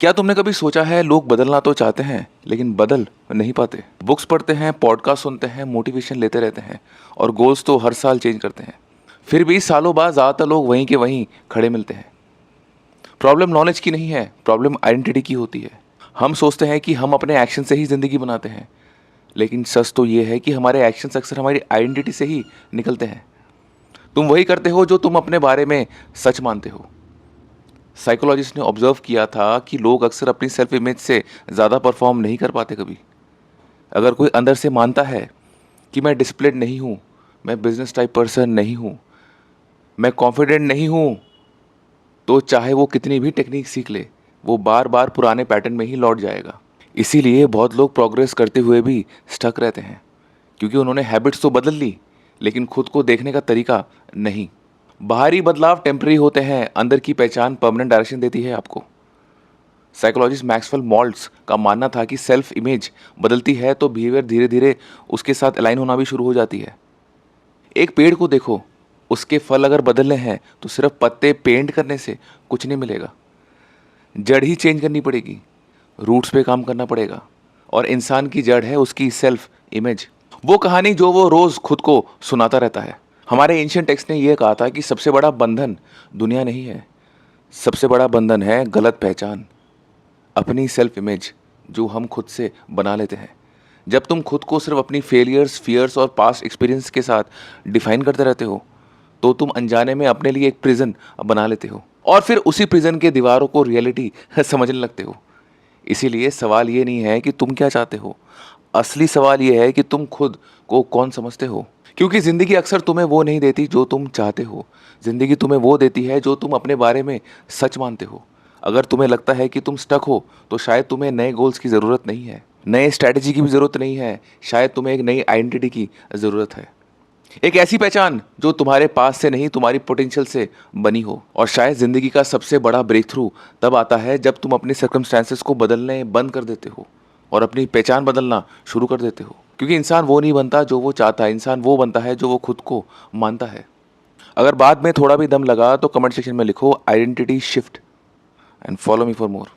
क्या तुमने कभी सोचा है लोग बदलना तो चाहते हैं लेकिन बदल नहीं पाते। बुक्स पढ़ते हैं, पॉडकास्ट सुनते हैं, मोटिवेशन लेते रहते हैं और गोल्स तो हर साल चेंज करते हैं। फिर भी सालों बाद ज़्यादातर लोग वहीं के वहीं खड़े मिलते हैं। प्रॉब्लम नॉलेज की नहीं है, प्रॉब्लम आइडेंटिटी की होती है। हम सोचते हैं कि हम अपने एक्शन से ही ज़िंदगी बनाते हैं, लेकिन सच तो ये है कि हमारे एक्शंस अक्सर हमारी आइडेंटिटी से ही निकलते हैं। तुम वही करते हो जो तुम अपने बारे में सच मानते हो। साइकोलॉजिस्ट ने ऑब्जर्व किया था कि लोग अक्सर अपनी सेल्फ इमेज से ज़्यादा परफॉर्म नहीं कर पाते कभी। अगर कोई अंदर से मानता है कि मैं डिसिप्लिन नहीं हूँ, मैं बिजनेस टाइप पर्सन नहीं हूँ, मैं कॉन्फिडेंट नहीं हूँ, तो चाहे वो कितनी भी टेक्निक सीख ले, वो बार बार पुराने पैटर्न में ही लौट जाएगा। इसीलिए बहुत लोग प्रोग्रेस करते हुए भी स्टक रहते हैं, क्योंकि उन्होंने हैबिट्स तो बदल ली लेकिन खुद को देखने का तरीका नहीं। बाहरी बदलाव टेम्पररी होते हैं, अंदर की पहचान परमानेंट डायरेक्शन देती है आपको। साइकोलॉजिस्ट मैक्सवेल मॉल्ट्स का मानना था कि सेल्फ इमेज बदलती है तो बिहेवियर धीरे धीरे उसके साथ अलाइन होना भी शुरू हो जाती है। एक पेड़ को देखो, उसके फल अगर बदलने हैं तो सिर्फ पत्ते पेंट करने से कुछ नहीं मिलेगा। जड़ ही चेंज करनी पड़ेगी, रूट्स पे काम करना पड़ेगा। और इंसान की जड़ है उसकी सेल्फ इमेज, वो कहानी जो वो रोज खुद को सुनाता रहता है। हमारे एंशिएंट टेक्स्ट ने यह कहा था कि सबसे बड़ा बंधन दुनिया नहीं है, सबसे बड़ा बंधन है गलत पहचान, अपनी सेल्फ इमेज जो हम खुद से बना लेते हैं। जब तुम खुद को सिर्फ अपनी फेलियर्स, फियर्स और पास्ट एक्सपीरियंस के साथ डिफाइन करते रहते हो, तो तुम अनजाने में अपने लिए एक प्रिजन बना लेते हो और फिर उसी प्रिजन के दीवारों को रियलिटी समझने लगते हो। इसीलिए सवाल ये नहीं है कि तुम क्या चाहते हो, असली सवाल ये है कि तुम खुद को कौन समझते हो। क्योंकि ज़िंदगी अक्सर तुम्हें वो नहीं देती जो तुम चाहते हो, ज़िंदगी तुम्हें वो देती है जो तुम अपने बारे में सच मानते हो। अगर तुम्हें लगता है कि तुम स्टक हो तो शायद तुम्हें नए गोल्स की ज़रूरत नहीं है, नए स्ट्रैटेजी की भी ज़रूरत नहीं है, शायद तुम्हें एक नई आइडेंटिटी की ज़रूरत है। एक ऐसी पहचान जो तुम्हारे पास से नहीं तुम्हारी पोटेंशियल से बनी हो। और शायद ज़िंदगी का सबसे बड़ा ब्रेक थ्रू तब आता है जब तुम अपने सर्कमस्टांसेस को बदलने बंद कर देते हो और अपनी पहचान बदलना शुरू कर देते हो। क्योंकि इंसान वो नहीं बनता जो वो चाहता है, इंसान वो बनता है जो वो खुद को मानता है। अगर बाद में थोड़ा भी दम लगा तो कमेंट सेक्शन में लिखो identity shift and follow me for more.